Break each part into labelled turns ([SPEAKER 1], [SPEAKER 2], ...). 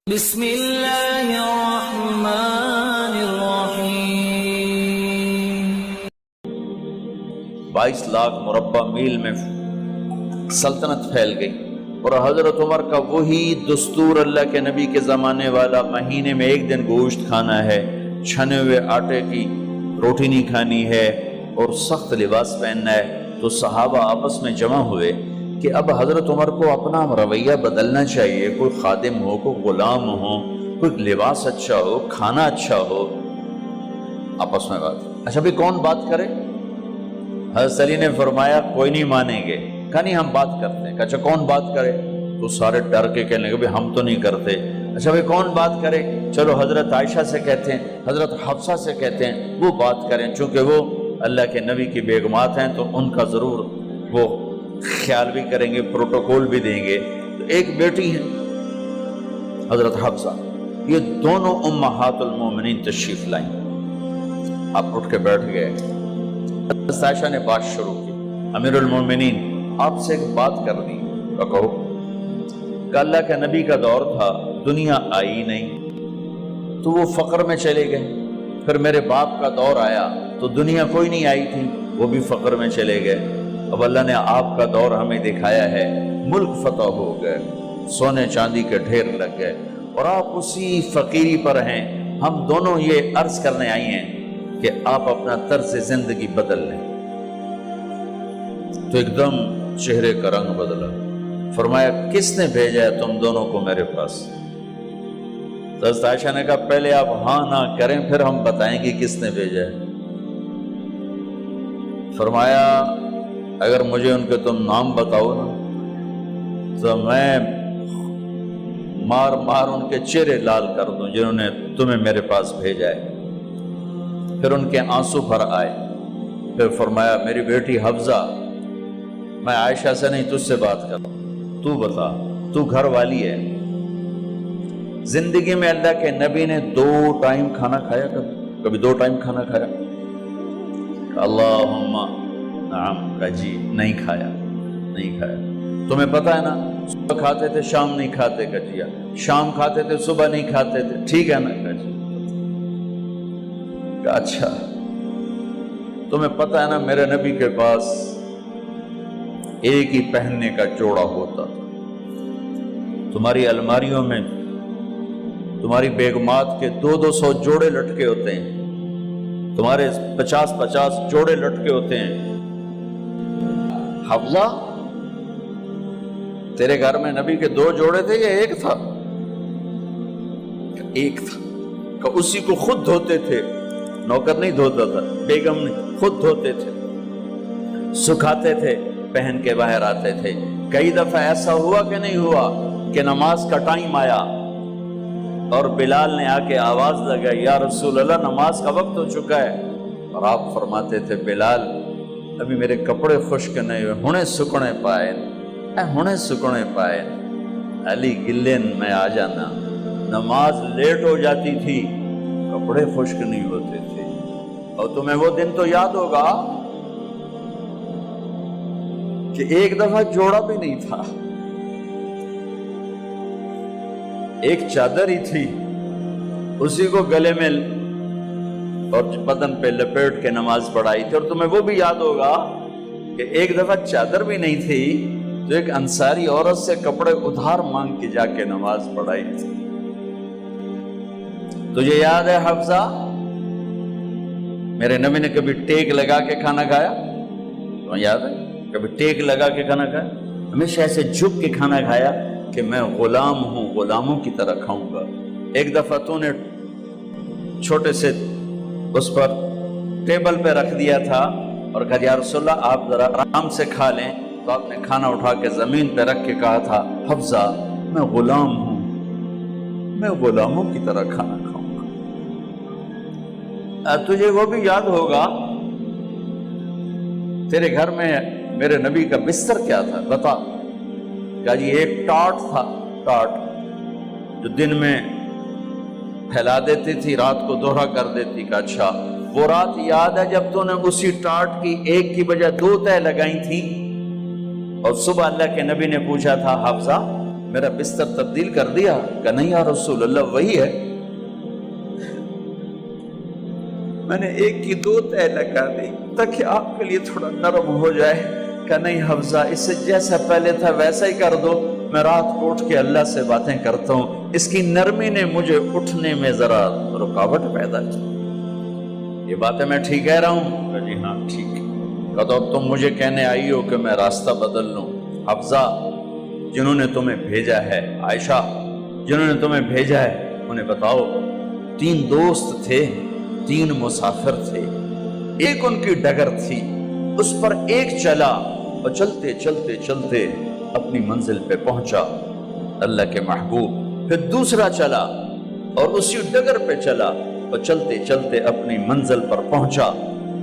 [SPEAKER 1] بسم اللہ الرحمن الرحیم۔
[SPEAKER 2] 22 لاکھ مربع میل میں سلطنت پھیل گئی، اور حضرت عمر کا وہی دستور اللہ کے نبی کے زمانے والا، مہینے میں ایک دن گوشت کھانا ہے، چھنے ہوئے آٹے کی روٹی نہیں کھانی ہے، اور سخت لباس پہننا ہے۔ تو صحابہ آپس میں جمع ہوئے کہ اب حضرت عمر کو اپنا رویہ بدلنا چاہیے، کوئی خادم ہو، کوئی غلام ہو، کوئی لباس اچھا ہو، کھانا اچھا ہو۔ آپس میں بات، اچھا بھی کون بات کرے؟ حضرت علی نے فرمایا کوئی نہیں مانیں گے، کہا نہیں ہم بات کرتے ہیں۔ اچھا کون بات کرے؟ تو سارے ڈر کے کہنے لگے ہم تو نہیں کرتے۔ اچھا بھائی کون بات کرے؟ چلو حضرت عائشہ سے کہتے ہیں، حضرت حفصہ سے کہتے ہیں وہ بات کریں، چونکہ وہ اللہ کے نبی کی بیگمات ہیں تو ان کا ضرور وہ خیال بھی کریں گے، پروٹوکول بھی دیں گے۔ تو ایک بیٹی ہے حضرت حفصہ، یہ دونوں امہات المومنین تشریف لائیں۔ آپ اٹھ کے بیٹھ گئے، حضرت عائشہ نے بات شروع کی، امیر المومنین آپ سے ایک بات کرنی ہے۔ کہو کہ اللہ کے نبی کا دور تھا، دنیا آئی نہیں تو وہ فقر میں چلے گئے، پھر میرے باپ کا دور آیا تو دنیا کوئی نہیں آئی تھی، وہ بھی فقر میں چلے گئے۔ اب اللہ نے آپ کا دور ہمیں دکھایا ہے، ملک فتح ہو گئے، سونے چاندی کے ڈھیر لگ گئے، اور آپ اسی فقیری پر ہیں۔ ہم دونوں یہ عرض کرنے آئی ہیں کہ آپ اپنا طرز زندگی بدل لیں۔ تو ایک دم چہرے کا رنگ بدلا، فرمایا کس نے بھیجا ہے تم دونوں کو میرے پاس؟ حضرت عائشہ نے کہا پہلے آپ ہاں نہ کریں پھر ہم بتائیں گے کس نے بھیجا ہے۔ فرمایا اگر مجھے ان کے تم نام بتاؤ نا تو میں مار مار ان کے چہرے لال کر دوں جنہوں نے تمہیں میرے پاس بھیجا ہے۔ پھر ان کے آنسو بھر آئے، پھر فرمایا میری بیٹی حفصہ، میں عائشہ سے نہیں تجھ سے بات کر رہا ہوں، تو بتا، تو گھر والی ہے۔ زندگی میں اللہ کے نبی نے 2 ٹائم کھانا کھایا؟ کبھی 2 ٹائم کھانا کھایا؟ اللہم نعم، کہا جی نہیں کھایا، نہیں کھایا۔ تمہیں پتہ ہے نا صبح کھاتے تھے شام نہیں کھاتے، کہا جی شام کھاتے تھے صبح نہیں کھاتے تھے، ٹھیک ہے نا؟ کہا جی۔ کہا اچھا تمہیں پتہ ہے نا میرے نبی کے پاس ایک ہی پہننے کا جوڑا ہوتا تھا، تمہاری الماریوں میں تمہاری بیگمات کے 200 جوڑے لٹکے ہوتے ہیں، تمہارے 50 جوڑے لٹکے ہوتے ہیں۔ حفصہ تیرے گھر میں نبی کے 2 جوڑے تھے یا ایک تھا؟ ایک تھا، کہ اسی کو خود دھوتے تھے، نوکر نہیں دھوتا تھا، بیگم نہیں، خود دھوتے تھے، سکھاتے تھے، پہن کے باہر آتے تھے۔ کئی دفعہ ایسا ہوا کہ نہیں ہوا کہ نماز کا ٹائم آیا اور بلال نے آ کے آواز لگائی یا رسول اللہ نماز کا وقت ہو چکا ہے، اور آپ فرماتے تھے بلال ابھی میرے کپڑے خشک نہیں ہوئے، ہنے سکنے پائے، ہنے سکنے پائے، علی گلین میں آ جانا۔ نماز لیٹ ہو جاتی تھی، کپڑے خشک نہیں ہوتے تھے۔ اور تمہیں وہ دن تو یاد ہوگا کہ ایک دفعہ جوڑا بھی نہیں تھا، ایک چادر ہی تھی، اسی کو گلے میں اور بدن پہ لپیٹ کے نماز پڑھائی تھی۔ اور تمہیں وہ بھی یاد ہوگا کہ ایک دفعہ چادر بھی نہیں تھی تو ایک انصاری عورت سے کپڑے ادھار مانگ کے جا کے نماز پڑھائی تھی۔ تجھے یاد ہے حفصہ میرے نبی نے کبھی ٹیک لگا کے کھانا کھایا؟ تمہیں یاد ہے کبھی ٹیک لگا کے کھانا کھایا؟ ہمیشہ ایسے جھک کے کھانا کھایا کہ میں غلام ہوں، غلاموں کی طرح کھاؤں گا۔ ایک دفعہ تو نے چھوٹے سے اس پر ٹیبل پہ رکھ دیا تھا اور کہا یا رسول اللہ آپ ذرا آرام سے کھا لیں، تو آپ نے کھانا اٹھا کے زمین پہ رکھ کے کہا تھا حفصہ میں غلام ہوں، میں غلاموں کی طرح کھانا کھاؤں گا۔ تجھے وہ بھی یاد ہوگا تیرے گھر میں میرے نبی کا بستر کیا تھا بتا؟ کہا جی ایک ٹاٹ تھا، ٹاٹ جو دن میں پھیلا دیتی تھی، رات کو دوہرا کر دیتی۔ کہ اچھا وہ رات یاد ہے جب تو نے اسی ٹاٹ کی ایک کی بجائے 2 تہہ لگائی تھی، اور صبح اللہ کے نبی نے پوچھا تھا حفصہ میرا بستر تبدیل کر دیا؟ کہ نہیں یا رسول اللہ وہی ہے۔ میں نے ایک کی دو تہ لگا دی تاکہ آپ کے لیے تھوڑا نرم ہو جائے۔ کہ نہیں حفظہ، اس سے جیسا پہلے تھا ویسا ہی کر دو، میں رات کو اٹھ کے اللہ سے باتیں کرتا ہوں، اس کی نرمی نے مجھے اٹھنے میں ذرا رکاوٹ پیدا کی۔ یہ باتیں میں ٹھیک کہہ رہا ہوں؟ کہ جی ہاں ٹھیک ہے۔ کہ تو اب تم مجھے کہنے آئی ہو کہ میں راستہ بدل لوں؟ حفظہ، جنہوں نے تمہیں بھیجا ہے، عائشہ جنہوں نے تمہیں بھیجا ہے، انہیں بتاؤ 3 دوست تھے، 3 مسافر تھے، ایک ان کی ڈگر تھی، اس پر ایک چلا اور چلتے چلتے چلتے اپنی منزل پہ پہنچا اللہ کے محبوب، پھر دوسرا چلا اور اسی ڈگر پہ چلا اور چلتے چلتے اپنی منزل پر پہنچا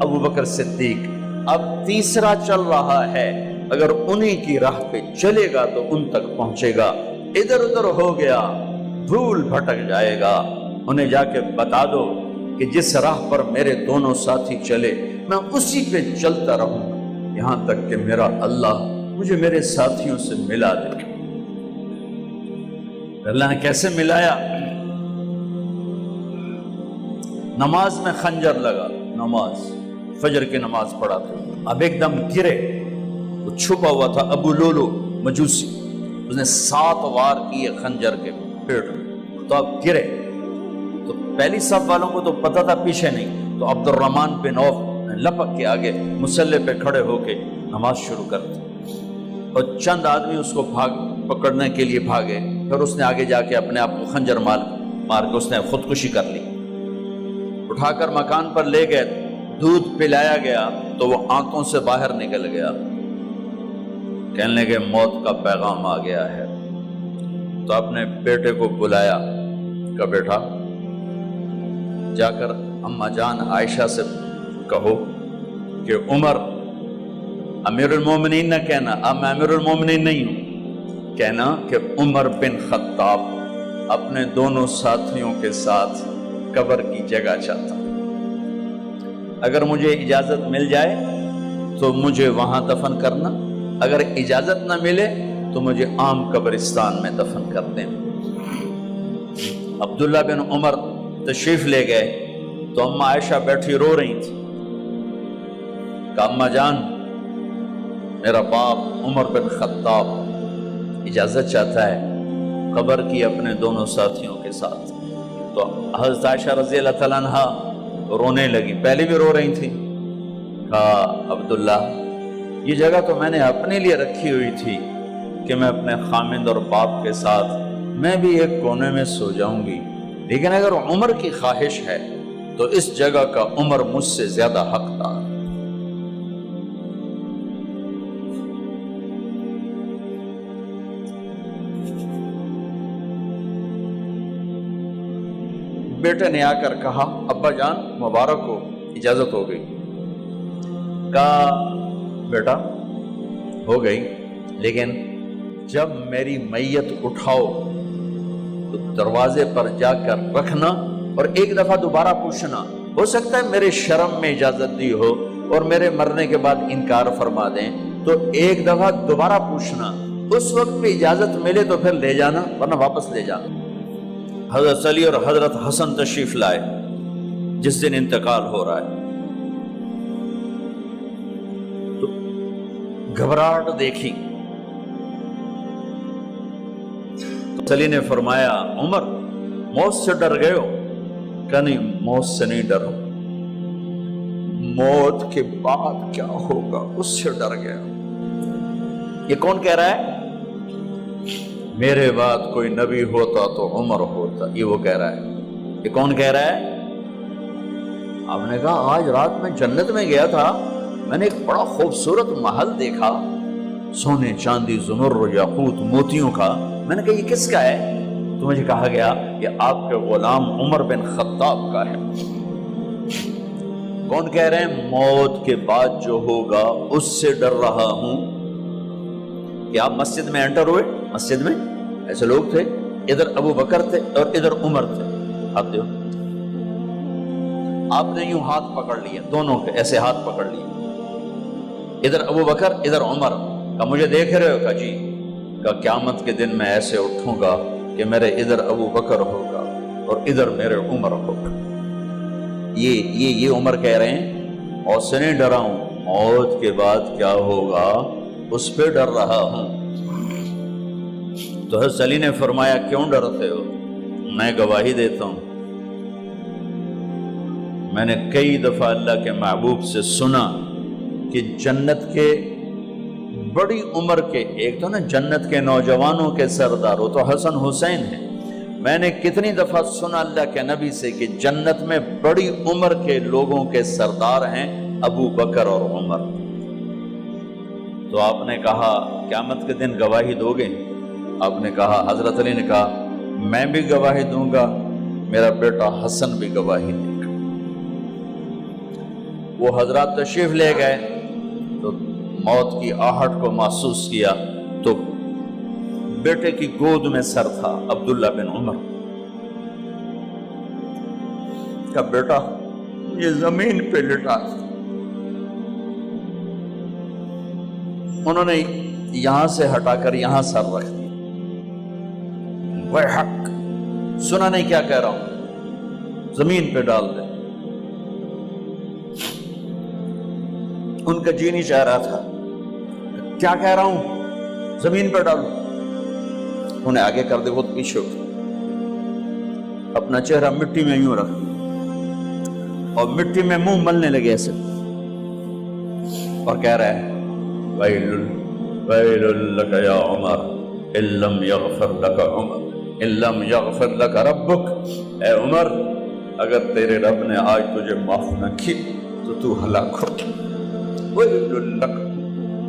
[SPEAKER 2] ابو بکر صدیق۔ اب تیسرا چل رہا ہے، اگر انہی کی راہ پہ چلے گا تو ان تک پہنچے گا، ادھر ادھر ہو گیا بھول بھٹک جائے گا۔ انہیں جا کے بتا دو کہ جس راہ پر میرے دونوں ساتھی چلے میں اسی پہ چلتا رہوں یہاں تک کہ میرا اللہ مجھے میرے ساتھیوں سے ملا دے۔ اللہ نے کیسے ملایا؟ نماز میں خنجر لگا، نماز فجر کی نماز پڑھا تھا، اب ایک دم گرے، وہ چھپا ہوا تھا ابو لولو مجوسی، اس نے 7 وار کیے خنجر کے پیٹ میں، تو اب گرے تو پہلی صف والوں کو تو پتہ تھا، پیچھے نہیں، تو عبد الرحمن بن عوف لپک کے آگے مصلی پہ کھڑے ہو کے نماز شروع کر دی، اور چند آدمی اس کو پکڑنے کے لیے بھاگے، پھر اس نے آگے جا کے اپنے آپ کو خنجر مار کے اس نے خودکشی کر لی۔ اٹھا کر مکان پر لے گئے، دودھ پلایا گیا تو وہ آنتوں سے باہر نکل گیا، کہنے لگے موت کا پیغام آ گیا ہے۔ تو اپنے بیٹے کو بلایا کہ بیٹا جا کر اماں جان عائشہ سے کہو کہ عمر، امیر المومنین نہ کہنا، اب میں امیر المومنین نہیں ہوں، کہنا کہ عمر بن خطاب اپنے دونوں ساتھیوں کے ساتھ قبر کی جگہ چاہتا، اگر مجھے اجازت مل جائے تو مجھے وہاں دفن کرنا، اگر اجازت نہ ملے تو مجھے عام قبرستان میں دفن کر دیں۔ عبداللہ بن عمر تشریف لے گئے تو اماں عائشہ بیٹھی رو رہی تھی کہ اماں جان میرا باپ عمر بن خطاب اجازت چاہتا ہے قبر کی اپنے دونوں ساتھیوں کے ساتھ۔ تو حضرت عائشہ رضی اللہ تعالیٰ عنہ رونے لگی، پہلے بھی رو رہی تھی، کہا عبداللہ یہ جگہ تو میں نے اپنے لیے رکھی ہوئی تھی کہ میں اپنے خامند اور باپ کے ساتھ میں بھی ایک کونے میں سو جاؤں گی، لیکن اگر عمر کی خواہش ہے تو اس جگہ کا عمر مجھ سے زیادہ حقدار۔ بیٹے نے آ کر کہا ابا جان مبارک ہو، اجازت ہو گئی۔ کہا بیٹا ہو گئی، لیکن جب میری میت اٹھاؤ تو دروازے پر جا کر رکھنا اور ایک دفعہ دوبارہ پوچھنا، ہو سکتا ہے میرے شرم میں اجازت دی ہو اور میرے مرنے کے بعد انکار فرما دیں، تو ایک دفعہ دوبارہ پوچھنا، اس وقت پہ اجازت ملے تو پھر لے جانا ورنہ واپس لے جانا۔ حضرت علی اور حضرت حسن تشریف لائے جس دن انتقال ہو رہا ہے، تو گھبراہٹ دیکھی تو علی نے فرمایا عمر موت سے ڈر گئے ہو؟ کہ نہیں موت سے نہیں ڈرا، موت کے بعد کیا ہوگا اس سے ڈر گیا۔ یہ کون کہہ رہا ہے؟ میرے بعد کوئی نبی ہوتا تو عمر ہوتا، یہ وہ کہہ رہا ہے۔ یہ کون کہہ رہا ہے؟ آپ نے کہا آج رات میں جنت میں گیا تھا، میں نے ایک بڑا خوبصورت محل دیکھا، سونے چاندی زمر یاقوت موتیوں کا، میں نے کہا یہ کس کا ہے؟ تو مجھے کہا گیا یہ آپ کے غلام عمر بن خطاب کا ہے۔ کون کہہ رہے ہیں؟ موت کے بعد جو ہوگا اس سے ڈر رہا ہوں۔ کہ آپ مسجد میں انٹر ہوئے، مسجد میں ایسے لوگ تھے، ادھر ابو بکر تھے اور ادھر عمر تھے، آپ دیو آپ نے یوں ہاتھ پکڑ لیا، دونوں کے ایسے ہاتھ پکڑ لیے، ادھر ابو بکر ادھر عمر، کہ مجھے دیکھ رہے ہو؟ کہ جی۔ کہ قیامت کے دن میں ایسے اٹھوں گا کہ میرے ادھر ابو بکر ہوگا اور ادھر میرے عمر ہوگا۔ یہ عمر کہہ رہے ہیں اور سے نہیں ڈرا ہوں، موت کے بعد کیا ہوگا اس پہ ڈر رہا ہوں۔ تو حضرت علی نے فرمایا کیوں ڈرتے ہو؟ میں گواہی دیتا ہوں، میں نے کئی دفعہ اللہ کے محبوب سے سنا کہ جنت کے بڑی عمر کے، ایک تو نا جنت کے نوجوانوں کے سردار، وہ تو حسن حسین ہیں، میں نے کتنی دفعہ سنا اللہ کے نبی سے کہ جنت میں بڑی عمر کے لوگوں کے سردار ہیں ابو بکر اور عمر۔ تو آپ نے کہا قیامت کے دن گواہی دو گے؟ آپ نے کہا، حضرت علی نے کہا میں بھی گواہی دوں گا، میرا بیٹا حسن بھی گواہی دے گا۔ وہ حضرات تشریف لے گئے تو موت کی آہٹ کو محسوس کیا تو بیٹے کی گود میں سر تھا عبداللہ بن عمر کا، بیٹا یہ زمین پہ لٹا۔ انہوں نے یہاں سے ہٹا کر یہاں سر رکھ دیا۔ وہ حق سنا نہیں کیا کہہ رہا ہوں، زمین پہ ڈال دے۔ ان کا جی نہیں چاہ رہا تھا، کیا کہہ رہا ہوں، زمین پہ ڈالو۔ انہیں آگے کر دے، وہ پیچھے اٹھا، اپنا چہرہ مٹی میں یوں رکھ اور مٹی میں منہ ملنے لگے ایسے، اور کہہ رہا ہے ویل لک یا عمر ان لم یغفر لک عمر ان لم یغفر لک ربک، اے عمر اگر تیرے رب نے آج تجھے معاف نہ کی تو تو ہلاک ہو۔ ویل لک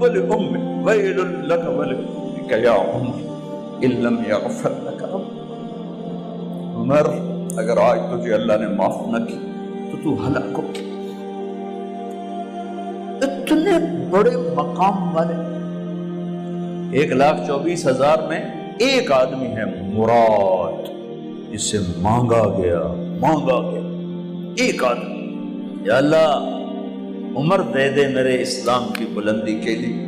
[SPEAKER 2] ولأمک ویل لک ولأمک یا عمر ان لم یغفر لک ربک، عمر اگر آج تجھے اللہ نے معاف نہ کی تو تو ہلاک ہو۔ اتنے بڑے مقام والے 1,24,000 میں ایک آدمی ہے مراد، جسے مانگا گیا ایک آدمی، یا اللہ عمر دے دے میرے اسلام کی بلندی کے لیے۔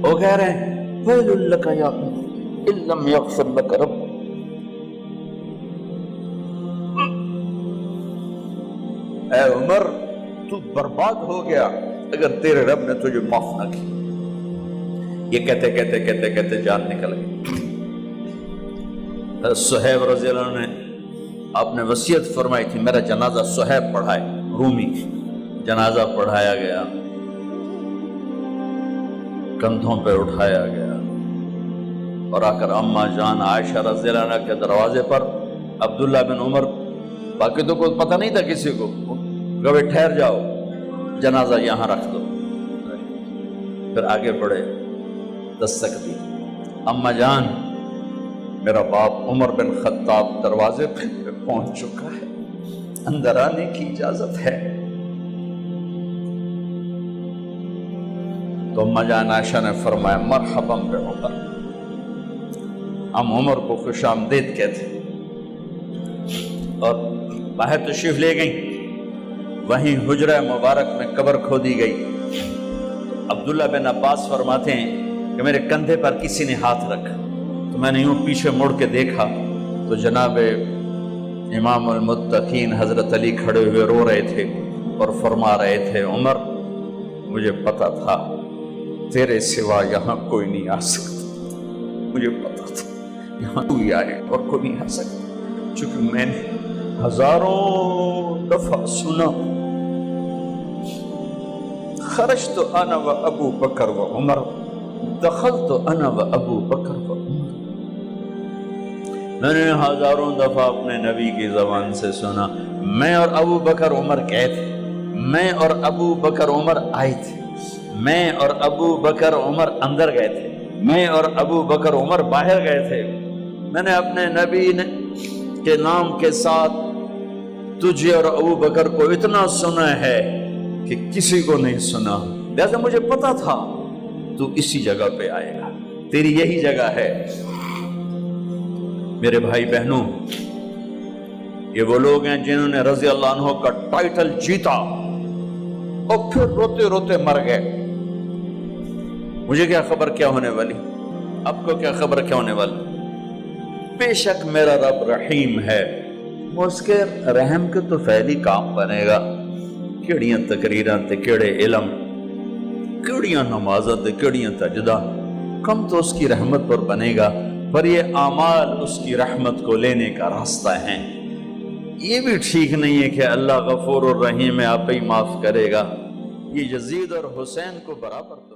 [SPEAKER 2] وہ کہہ رہے ہیں ویل لک یا عمر ان لم یغفر لک رب، اے عمر تو برباد ہو گیا اگر تیرے رب نے تجھے معاف نہ کی۔ یہ کہتے کہتے کہتے کہتے جان نکل گئی۔ صہیب رضی اللہ عنہ نے آپ نے وصیت فرمائی تھی میرا جنازہ صہیب پڑھائے، رومی جنازہ پڑھایا گیا، کندھوں پہ اٹھایا گیا، اور آ کر اماں جان عائشہ رضی اللہ عنہ کے دروازے پر عبداللہ بن عمر، باقی تو کوئی پتہ نہیں تھا کسی کو، کبھی ٹھہر جاؤ جنازہ یہاں رکھ دو۔ پھر آگے بڑھے، دستک دی، اماں جان میرا باپ عمر بن خطاب دروازے پہ پہنچ چکا ہے، اندر آنے کی اجازت ہے۔ تو اماں جان عائشہ نے فرمایا مرحبا بعمر، ہم عمر کو خوش آمدید کہتے، اور باہر تشریف لے گئیں۔ وہیں حجرہ مبارک میں قبر کھودی گئی۔ عبداللہ بن عباس فرماتے ہیں کہ میرے کندھے پر کسی نے ہاتھ رکھا تو میں نے یوں پیچھے مڑ کے دیکھا تو جناب امام المتقین حضرت علی کھڑے ہوئے رو رہے تھے اور فرما رہے تھے عمر مجھے پتا تھا تیرے سوا یہاں کوئی نہیں آ سکتا، مجھے پتا تھا یہاں تو ہی آئے اور کوئی نہیں آ سکتا، چونکہ میں نے ہزاروں دفعہ سنا خرجت انا و ابو بکر و عمر دخلت انا و ابو بکر و عمر، میں نے ہزاروں دفعہ اپنے نبی کی زبان سے سنا میں اور ابو بکر عمر گئے تھے، میں اور ابو بکر عمر آئے تھے، میں اور ابو بکر عمر اندر گئے تھے، میں اور ابو بکر عمر باہر گئے تھے، میں نے اپنے نبی کے نام کے ساتھ تجھے اور ابو بکر کو اتنا سنا ہے کہ کسی کو نہیں سنا، لہذا مجھے پتا تھا تو اسی جگہ پہ آئے گا، تیری یہی جگہ ہے۔ میرے بھائی بہنوں، یہ وہ لوگ ہیں جنہوں نے رضی اللہ عنہ کا ٹائٹل جیتا اور پھر روتے روتے مر گئے۔ مجھے کیا خبر کیا ہونے والی، آپ کو کیا خبر کیا ہونے والی؟ بے شک میرا رب رحیم ہے، اس کے رحم کے تو فعلی کام بنے گا، کیڑیاں تقریراں تے کیڑے علم، کیڑیاں نمازاں تے کیڑیاں سجدہ، کم تو اس کی رحمت پر بنے گا، پر یہ اعمال اس کی رحمت کو لینے کا راستہ ہیں۔ یہ بھی ٹھیک نہیں ہے کہ اللہ غفور الرحیم ہے، آپ ہی معاف کرے گا، یہ یزید اور حسین کو برابر تو